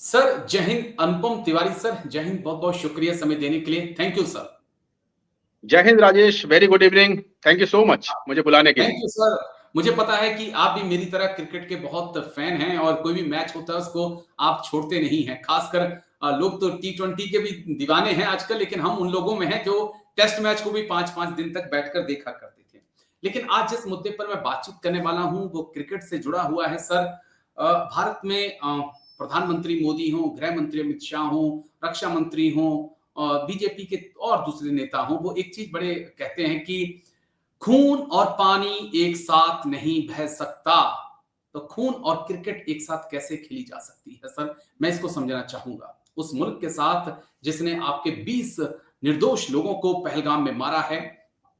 Sir जय हिंद। अनुपम Tiwari sir, जय हिंद। बहुत बहुत शुक्रिया समय देने के लिए। Thank you sir. जय Hind Rajesh, very good evening. Thank you so much मुझे बुलाने के थैंक लिए। You sir. मुझे पता है कि आप भी मेरी तरह क्रिकेट के बहुत फैन हैं और कोई भी मैच होता है उसको आप छोड़ते नहीं हैं। खासकर लोग तो टी20 के भी दीवाने हैं आजकल, लेकिन हम उन लोगों में हैं जो टेस्ट मैच को भी 5-5 दिन तक बैठकर देखा करते थे। लेकिन आज जिस मुद्दे पर मैं बातचीत करने वाला हूं वो क्रिकेट से जुड़ा हुआ है सर। भारत में प्रधानमंत्री मोदी हों, गृह मंत्री अमित शाह हों, रक्षा मंत्री हों, बीजेपी के और दूसरे नेता हों, वो एक चीज बड़े कहते हैं कि खून और पानी एक साथ नहीं बह सकता। तो खून और क्रिकेट एक साथ कैसे खेली जा सकती है सर, मैं इसको समझना चाहूंगा। उस मुल्क के साथ जिसने आपके 20 निर्दोष लोगों को पहलगाम में मारा है,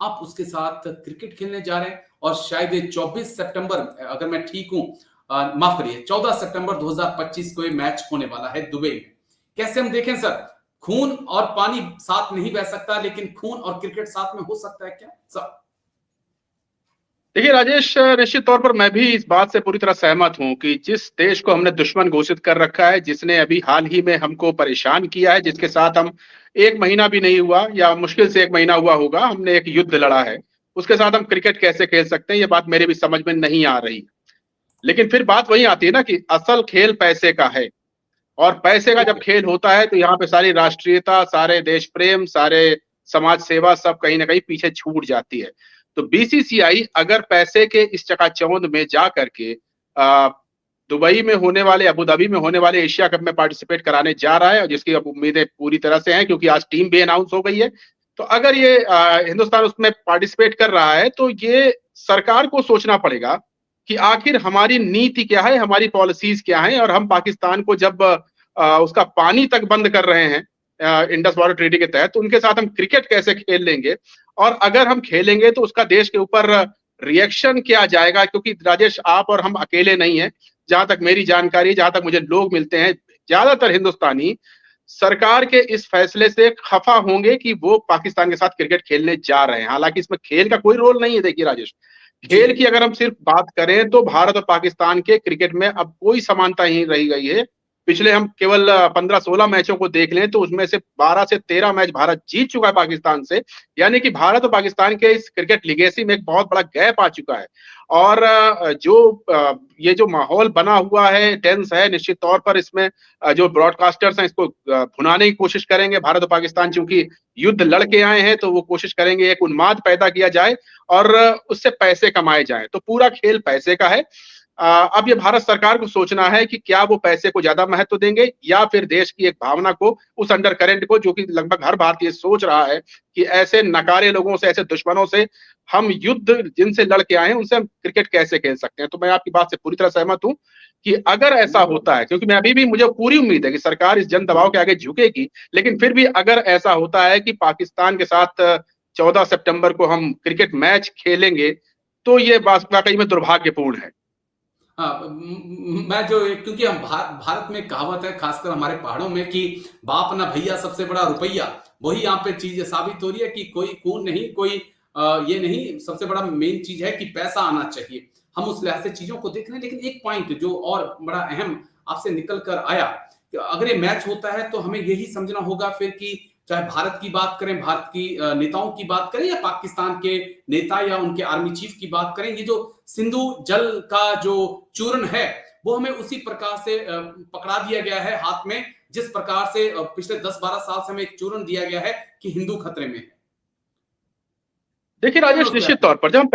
आप उसके साथ क्रिकेट खेलने जा रहे हैं। और शायद ये 24 सितंबर, अगर मैं ठीक हूं, माफ करिए, 14 सितंबर 2025 को ये मैच होने वाला है दुबई में। कैसे हम देखें सर, खून और पानी साथ नहीं बह सकता, लेकिन खून और क्रिकेट साथ में हो सकता है क्या सर? देखिए राजेश, निश्चित तौर पर मैं भी इस बात से पूरी तरह सहमत हूं कि जिस देश को हमने दुश्मन घोषित कर रखा है, जिसने अभी हाल ही में हमको परेशान किया है, जिसके साथ हम एक महीना भी नहीं हुआ या मुश्किल से एक महीना हुआ होगा, हमने एक युद्ध लड़ा है, उसके साथ हम क्रिकेट कैसे खेल सकते हैं, ये बात मेरे भी समझ में नहीं आ रही। लेकिन फिर बात वही आती है ना कि असल खेल पैसे का है। और पैसे का जब ओके। खेल होता है तो यहाँ पे सारी राष्ट्रीयता, सारे देश प्रेम, सारे समाज सेवा सब कहीं ना कहीं पीछे छूट जाती है। तो बीसीसीआई अगर पैसे के इस चकाचौंध में जा करके आ, दुबई में होने वाले, अबू धाबी में होने वाले एशिया कप में पार्टिसिपेट कराने जा रहा है, और जिसकी अब उम्मीदें पूरी तरह से हैं क्योंकि आज टीम भी अनाउंस हो गई है। तो अगर ये हिंदुस्तान उसमें पार्टिसिपेट कर रहा है तो ये सरकार को सोचना पड़ेगा कि आखिर हमारी नीति क्या है, हमारी पॉलिसीज क्या हैं, और हम पाकिस्तान को जब उसका पानी तक बंद कर रहे हैं इंडस वाटर ट्रीटी के तहत, तो उनके साथ हम क्रिकेट कैसे खेल लेंगे, और अगर हम खेलेंगे तो उसका देश के ऊपर रिएक्शन क्या जाएगा। क्योंकि राजेश, आप और हम अकेले नहीं हैं, जहां तक मेरी जानकारी, जहां तक मुझे लोग मिलते हैं, ज्यादातर हिंदुस्तानी सरकार के इस फैसले से खफा होंगे कि वो पाकिस्तान के साथ क्रिकेट खेलने जा रहे हैं। हालांकि इसमें खेल का कोई रोल नहीं है। देखिए राजेश, जी। खेल की अगर हम सिर्फ बात करें तो भारत और पाकिस्तान के क्रिकेट में अब कोई समानता ही रही गई है। पिछले हम केवल 15-16 मैचों को देख लें तो उसमें से 12 से 13 मैच भारत जीत चुका है पाकिस्तान से। यानी कि भारत और पाकिस्तान के इस क्रिकेट लिगेसी में एक बहुत बड़ा गैप आ चुका है। और ये जो माहौल बना हुआ है, टेंस है, निश्चित तौर पर इसमें जो ब्रॉडकास्टर्स हैं इसको भुनाने की कोशिश करेंगे। भारत और पाकिस्तान चूंकि युद्ध लड़के आए हैं तो वो कोशिश करेंगे एक उन्माद पैदा किया जाए और उससे पैसे कमाए जाएं। तो पूरा खेल पैसे का है। अब ये भारत सरकार को सोचना है कि क्या वो पैसे को ज्यादा महत्व देंगे या फिर देश की एक भावना को, उस अंडर करंट को, जो कि लगभग हर भारतीय सोच रहा है कि ऐसे नकारे लोगों से, ऐसे दुश्मनों से हम युद्ध जिनसे लड़के आए हैं उनसे हम क्रिकेट कैसे खेल सकते हैं। तो मैं आपकी बात से पूरी तरह सहमत हूं कि अगर ऐसा होता है, क्योंकि मैं अभी भी, मुझे पूरी उम्मीद है कि सरकार इस जन दबाव के आगे झुकेगी, लेकिन फिर भी अगर ऐसा होता है कि पाकिस्तान के साथ 14 सितंबर को हम क्रिकेट मैच खेलेंगे तो ये बात वाकई में दुर्भाग्यपूर्ण है। हाँ, मैं जो, क्योंकि हम भारत में कहावत है, खासकर हमारे पहाड़ों में, कि बाप ना भैया सबसे बड़ा रुपया। वही यहाँ पे चीज साबित हो रही है कि कोई खून नहीं, कोई ये नहीं, सबसे बड़ा मेन चीज है कि पैसा आना चाहिए। हम उस लिहाज से चीजों को देख रहे हैं। लेकिन एक पॉइंट जो और बड़ा अहम आपसे निकल कर आया, कि अगर ये मैच होता है तो हमें यही समझना होगा फिर कि चाहे भारत की बात करें, भारत की नेताओं की बात करें, या पाकिस्तान के नेता या उनके आर्मी चीफ की बात करें, ये जो सिंधु जल का जो चूर्ण है वो हमें उसी प्रकार से पकड़ा दिया गया है हाथ में, जिस प्रकार से पिछले 10-12 साल से हमें एक चूर्ण दिया गया है कि हिंदू खतरे में है। देखिए क्या मैं राजेश, उस निश्चित पर, तौर पर जब हम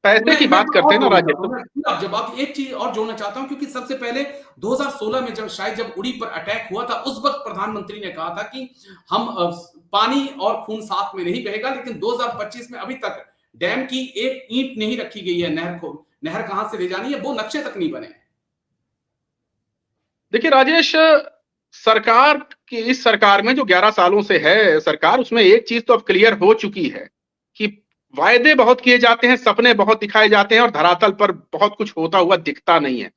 पैसे की मैं बात करते और हैं ना जोड़ना राजेश, चाहता तो हूँ, मैं जब आप एक चीज और जोड़ना चाहता हूं, क्योंकि सबसे पहले 2016 में जब उड़ी पर अटैक हुआ था, उस वक्त प्रधानमंत्री ने कहा था कि हम पानी और खून साथ में नहीं बहेगा। लेकिन 2025 में अभी तक डैम की एक ईंट नहीं रखी गई है। नहर कहां से ले जानी है वो नक्शे तक नहीं बने। देखिए राजेश, सरकार की, इस सरकार में जो 11 सालों से है सरकार, उसमें एक चीज तो अब क्लियर हो चुकी है कि वायदे बहुत किए जाते हैं, सपने बहुत दिखाए जाते हैं और धरातल पर बहुत कुछ होता हुआ दिखता नहीं है।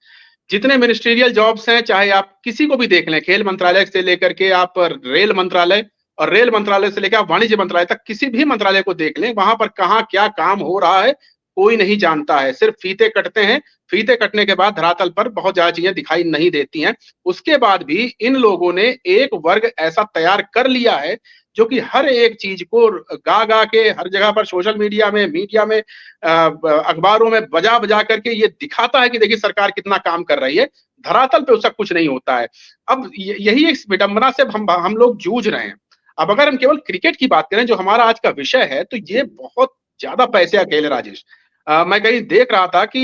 जितने मिनिस्ट्रियल जॉब्स हैं, चाहे आप किसी को भी देख लें, खेल मंत्रालय से लेकर के आप रेल मंत्रालय, और रेल मंत्रालय से लेकर आप वाणिज्य मंत्रालय तक, किसी भी मंत्रालय को देख लें, वहां पर कहाँ क्या काम हो रहा है कोई नहीं जानता है। सिर्फ फीते कटते हैं, फीते कटने के बाद धरातल पर बहुत ज्यादा चीजें दिखाई नहीं देती हैं। उसके बाद भी इन लोगों ने एक वर्ग ऐसा तैयार कर लिया है जो कि हर एक चीज को गा गा के हर जगह पर सोशल मीडिया में, मीडिया में, अखबारों में बजा बजा करके ये दिखाता है कि देखिए सरकार कितना काम कर रही है। धरातल पे उसका कुछ नहीं होता है। अब यही एक विडंबना से हम लोग जूझ रहे हैं। अब अगर हम केवल क्रिकेट की बात करें जो हमारा आज का विषय है, तो ये बहुत ज्यादा पैसे का खेल है राजेश। मैं कहीं देख रहा था कि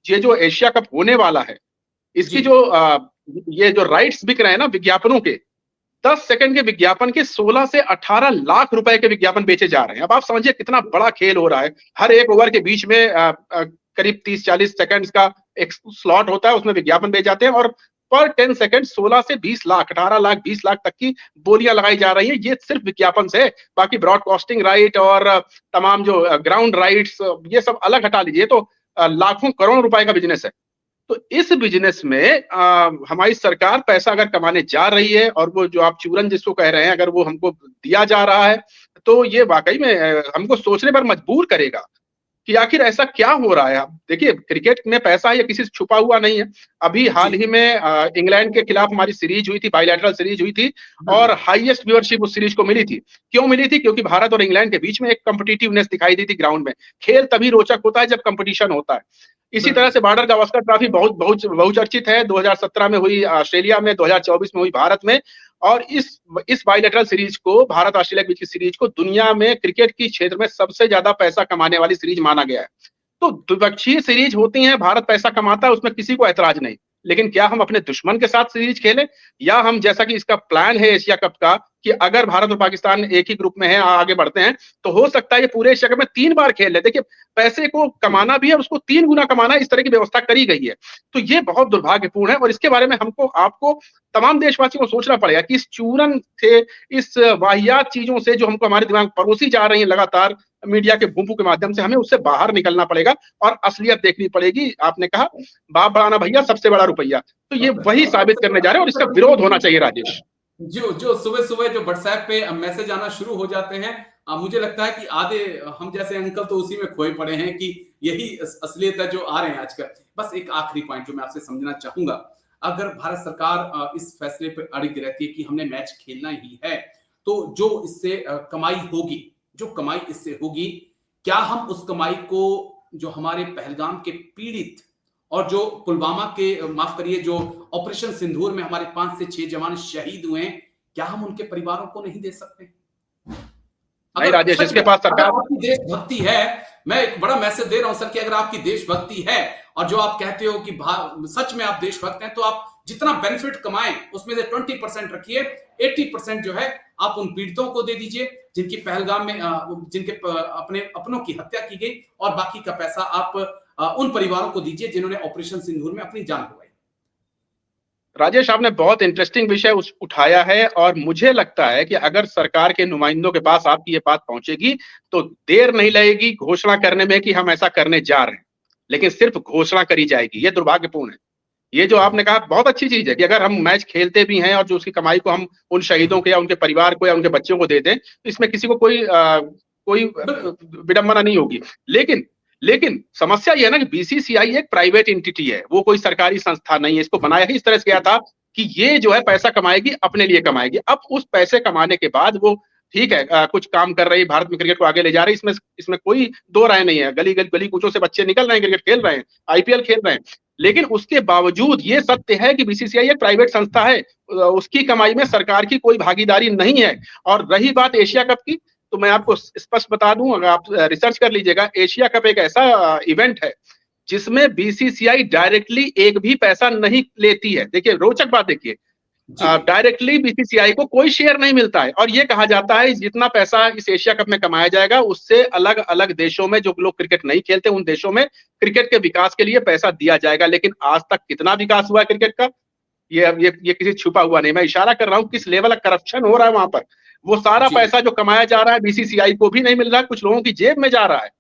ये जो एशिया कप होने वाला है, इसकी जी। जो ये जो राइट्स बिक रहे हैं ना विज्ञापनों के, 10 सेकंड के विज्ञापन के 16 से 18 लाख रुपए के विज्ञापन बेचे जा रहे हैं। अब आप समझिए कितना बड़ा खेल हो रहा है। हर एक ओवर के बीच में करीब 30-40 सेकंड्स का एक स्लॉट होता है, उसमें विज्ञापन बेचे जाते हैं और पर 10 सेकंड 16 से 20 लाख, 18 लाख, 20 लाख तक की बोलियां लगाई जा रही हैं। ये सिर्फ विज्ञापन से। बाकी ब्रॉडकास्टिंग राइट और तमाम जो ग्राउंड राइट्स, ये सब अलग हटा लीजिए, तो लाखों करोड़ रुपए का बिजनेस है। तो इस बिजनेस में हमारी सरकार पैसा अगर कमाने जा रही है और वो जो आप चूरन जिसको कह रहे हैं, अगर वो हमको दिया जा रहा है, तो ये वाकई में हमको सोचने पर मजबूर करेगा कि आखिर ऐसा क्या हो रहा है। आप देखिए क्रिकेट में पैसा ये किसी से छुपा हुआ नहीं है। अभी हाल जी। ही में इंग्लैंड के खिलाफ हमारी सीरीज हुई थी, बायलैटरल सीरीज हुई थी और बिल्कुल। हाईएस्ट व्यूअरशिप उस सीरीज को मिली थी। क्यों मिली थी? क्योंकि भारत और इंग्लैंड के बीच में एक कॉम्पिटिटिवनेस दिखाई दी थी ग्राउंड में। खेल तभी रोचक होता है जब कंपटीशन होता है। इसी बिल्कुल तरह से सही। बॉर्डर गावस्कर ट्रॉफी बहुत बहुत बहुचर्चित है। 2017 में हुई ऑस्ट्रेलिया में, 2024 में हुई भारत में। और इस बायलैटरल सीरीज को, भारत ऑस्ट्रेलिया के बीच की सीरीज को दुनिया में क्रिकेट की क्षेत्र में सबसे ज्यादा पैसा कमाने वाली सीरीज माना गया है। तो द्विपक्षीय सीरीज होती हैं, भारत पैसा कमाता है, उसमें किसी को ऐतराज नहीं। लेकिन क्या हम अपने दुश्मन के साथ सीरीज खेलें, या हम, जैसा कि इसका प्लान है एशिया कप का, कि अगर भारत और पाकिस्तान एक ही ग्रुप में है, आगे बढ़ते हैं, तो हो सकता है ये पूरे एशिया कप में 3 बार खेल ले। देखिए पैसे को कमाना भी है, उसको 3 गुना कमाना है, इस तरह की व्यवस्था करी गई है। तो ये बहुत दुर्भाग्यपूर्ण है और इसके बारे में हमको, आपको, तमाम देशवासियों को सोचना पड़ेगा कि इस चूरन से, इस वाहियात चीजों से जो हमको हमारे दिमाग में परोसी जा रही है लगातार मीडिया के बूम के माध्यम से, हमें उससे बाहर निकलना पड़ेगा और असलियत देखनी पड़ेगी। आपने कहा बाप बढ़ाना भैया, सबसे बड़ा रुपया, तो ये वही साबित करने जा रहे हैं और इसका विरोध होना चाहिए राजेश। जो जो सुबह-सुबह जो व्हाट्सएप पे मैसेज आना शुरू हो जाते हैं, मुझे लगता है कि आधे हम जैसे अंकल तो उसी में खोए पड़े हैं कि यही असलियत है जो आ रहे हैं आजकल। बस एक आखिरी पॉइंट जो मैं आपसे समझना चाहूँगा, अगर भारत सरकार इस फैसले पे अड़िग रहती है कि हमने मैच खेलना ही है, तो जो इससे कमाई होगी, जो कमाई इससे होगी, क्या हम उस कमाई को जो हमारे पहलगाम के पीड़ित और जो पुलवामा के, माफ करिए, जो ऑपरेशन सिंदूर में हमारे 5 से 6 जवान शहीद हुए हैं, क्या हम उनके परिवारों को नहीं दे सकते? नहीं अगर राजेश, सच इसके में, पास अगर सरकार, आपकी देशभक्ति है, मैं एक बड़ा मैसेज दे रहा हूं सर कि अगर आपकी देशभक्ति है और जो आप कहते हो कि सच में आप देशभक्त हैं, तो आप जितना बेनिफिट कमाएं उसमें से 20% रखिए, 80% जो है आप उन पीड़ितों को दे दीजिए जिनकी पहलगाम में जिनके अपने अपनों की हत्या की गई, और बाकी का पैसा आप उन परिवारों को दीजिए जिन्होंने ऑपरेशन सिंदूर में अपनी जान गंवाई। राजेश आपने बहुत इंटरेस्टिंग विषय उठाया है और मुझे लगता है कि अगर सरकार के नुमाइंदों के पास आपकी ये बात पहुंचेगी, तो देर नहीं लगेगी घोषणा करने में कि हम ऐसा करने जा रहे हैं। लेकिन सिर्फ घोषणा करी जाएगी, ये दुर्भाग्यपूर्ण है। ये जो आपने कहा बहुत अच्छी चीज है कि अगर हम मैच खेलते भी हैं और जो उसकी कमाई को हम उन शहीदों को या उनके परिवार को या उनके बच्चों को दे दें, तो इसमें किसी को कोई बिल्कुल। विडंबना नहीं होगी। लेकिन लेकिन समस्या ये है ना कि बीसीसीआई एक प्राइवेट एंटिटी है, वो कोई सरकारी संस्था नहीं है। इसको बनाया ही इस तरह से गया था कि ये जो है पैसा कमाएगी, अपने लिए कमाएगी। अब उस पैसे कमाने के बाद वो, ठीक है, कुछ काम कर रही है, भारत में क्रिकेट को आगे ले जा रही है, इसमें इसमें कोई दो राय नहीं है। गली गली गली कूचों से बच्चे निकल रहे हैं, क्रिकेट खेल रहे हैं, आईपीएल खेल रहे हैं। लेकिन उसके बावजूद ये सत्य है कि बीसीसीआई एक प्राइवेट संस्था है, उसकी कमाई में सरकार की कोई भागीदारी नहीं है। और रही बात एशिया कप की, तो मैं आपको स्पष्ट बता दूं, अगर आप रिसर्च कर लीजिएगा, एशिया कप एक ऐसा इवेंट है जिसमें बीसीसीआई डायरेक्टली एक भी पैसा नहीं लेती है। देखिए रोचक बात देखिए, जी। डायरेक्टली बीसीसीआई को कोई शेयर नहीं मिलता है और ये कहा जाता है जितना पैसा इस एशिया कप में कमाया जाएगा उससे अलग अलग देशों में जो लोग क्रिकेट नहीं खेलते उन देशों में क्रिकेट के विकास के लिए पैसा दिया जाएगा। लेकिन आज तक कितना विकास हुआ है क्रिकेट का, ये किसी छुपा हुआ नहीं। मैं इशारा कर रहा हूं किस लेवल का करप्शन हो रहा है वहां पर। वो सारा जी। पैसा जो कमाया जा रहा है बीसीसीआई को भी नहीं मिल रहा है, कुछ लोगों की जेब में जा रहा है।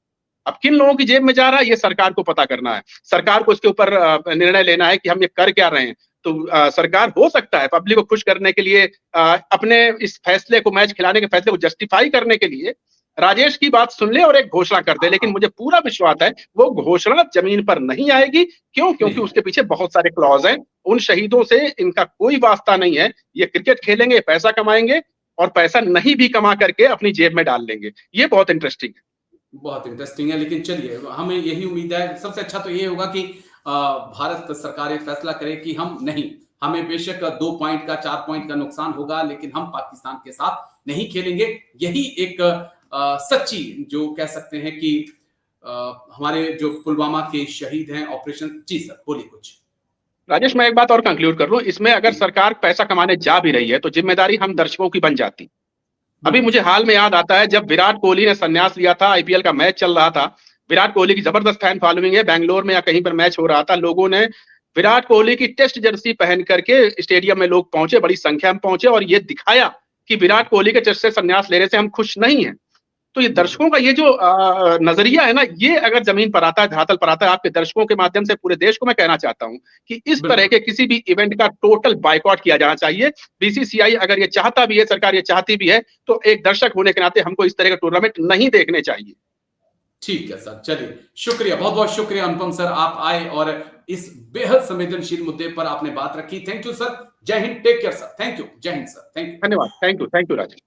अब किन लोगों की जेब में जा रहा है ये सरकार को पता करना है। सरकार को इसके ऊपर निर्णय लेना है कि हम ये कर क्या रहे हैं। तो सरकार हो सकता है पब्लिक को खुश करने के लिए, अपने इस फैसले को, मैच खिलाने के फैसले को जस्टिफाई करने के लिए राजेश की बात सुन ले और एक घोषणा कर दे, लेकिन मुझे पूरा विश्वास है वो घोषणा जमीन पर नहीं आएगी। क्यों? क्योंकि उसके पीछे बहुत सारे क्लॉज हैं। उन शहीदों से इनका कोई वास्ता नहीं है। ये क्रिकेट खेलेंगे, पैसा कमाएंगे और पैसा नहीं भी कमा करके अपनी जेब में डाल लेंगे। ये बहुत इंटरेस्टिंग है। बहुत इंटरेस्टिंग है, लेकिन चलिए हमें यही उम्मीद है, सबसे अच्छा तो ये होगा कि भारत सरकार एक फैसला करे कि हम नहीं, हमें बेशक 2 पॉइंट का 4 पॉइंट का नुकसान होगा, लेकिन हम पाकिस्तान के साथ नहीं खेलेंगे। यही एक सच्ची जो कह सकते हैं कि हमारे जो पुलवामा के शहीद हैं ऑपरेशन। जी सर बोलिए कुछ। राजेश, मैं एक बात और कंक्लूड कर लूं। इसमें अगर सरकार पैसा कमाने जा भी रही है तो जिम्मेदारी हम दर्शकों की बन जाती। अभी मुझे हाल में याद आता है जब विराट कोहली ने संन्यास लिया था, आईपीएल का मैच चल रहा था। विराट कोहली की जबरदस्त फैन फॉलोइंग है, बैंगलोर में या कहीं पर मैच हो रहा था। लोगों ने विराट कोहली की टेस्ट जर्सी पहन करके स्टेडियम में लोग पहुंचे, बड़ी संख्या में पहुंचे और ये दिखाया कि विराट कोहली के टेस्ट से संन्यास लेने से हम खुश नहीं हैं। तो ये दर्शकों का ये जो नजरिया है ना, ये अगर जमीन पर आता है, धरातल पर आता है, आपके दर्शकों के माध्यम से पूरे देश को मैं कहना चाहता हूं कि इस तरह के किसी भी इवेंट का टोटल बायकॉट किया जाना चाहिए। बीसीसीआई अगर ये चाहता भी है, सरकार ये चाहती भी है, तो एक दर्शक होने के नाते हमको इस तरह का टूर्नामेंट नहीं देखने चाहिए। ठीक है सर, चलिए शुक्रिया, बहुत बहुत शुक्रिया अनुपम सर, आप आए और इस बेहद संवेदनशील मुद्दे पर आपने बात रखी। थैंक यू सर, जय Hind, take care sir, thank you, Jai Hind sir, thank you. धन्यवाद, थैंक यू राजेश।